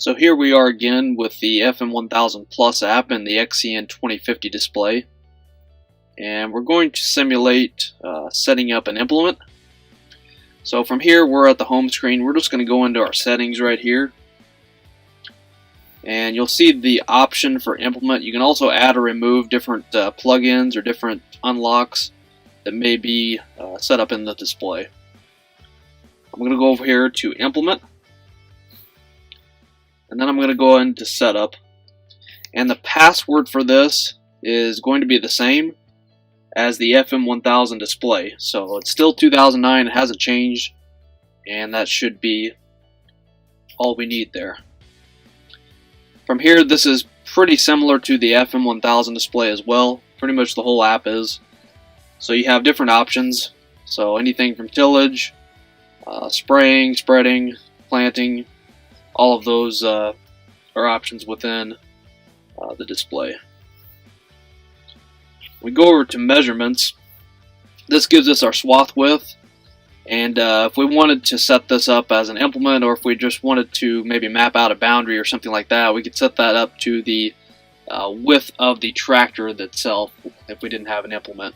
So here we are again with the FM1000 Plus app and the XCN 2050 display. And we're going to simulate setting up an implement. So from here we're at the home screen. We're just going to go into our settings right here. And you'll see the option for implement. You can also add or remove different plugins or different unlocks that may be set up in the display. I'm going to go over here to implement. And then I'm going to go into setup. And the password for this is going to be the same as the FM1000 display. So it's still 2009, it hasn't changed. And that should be all we need there. From here, this is pretty similar to the FM1000 display as well. Pretty much the whole app is. So you have different options. So anything from tillage, spraying, spreading, planting, all of those are options within the display. We go over to measurements. This gives us our swath width, and if we wanted to set this up as an implement, or if we just wanted to maybe map out a boundary or something like that, we could set that up to the width of the tractor itself if we didn't have an implement.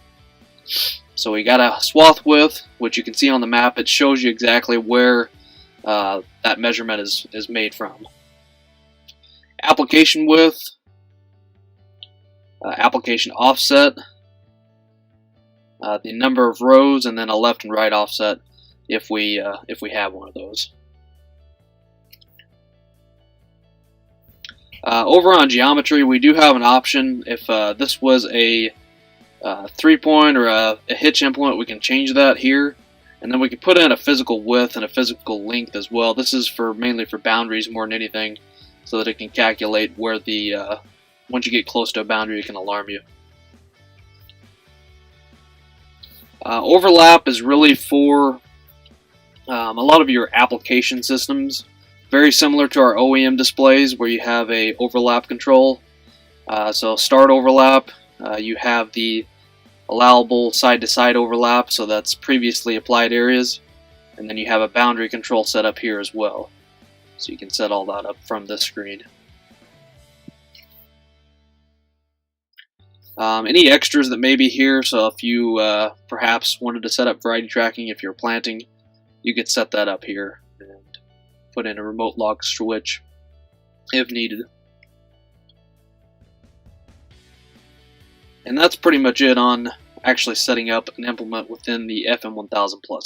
So we got a swath width, which you can see on the map. It shows you exactly where that measurement is made from. Application width, application offset, the number of rows, and then a left and right offset if we have one of those. Over on geometry, we do have an option. If this was a 3-point or a hitch implement, we can change that here. And then we can put in a physical width and a physical length as well. This is mainly for boundaries more than anything, so that it can calculate where the once you get close to a boundary, it can alarm you. Overlap is really for a lot of your application systems. Very similar to our OEM displays where you have a overlap control. So start overlap, you have the allowable side-to-side overlap, so that's previously applied areas, and then you have a boundary control set up here as well, so you can set all that up from this screen. Any extras that may be here, so if you perhaps wanted to set up variety tracking if you're planting, you could set that up here and put in a remote lock switch if needed. And that's pretty much it on actually setting up an implement within the FM1000 Plus.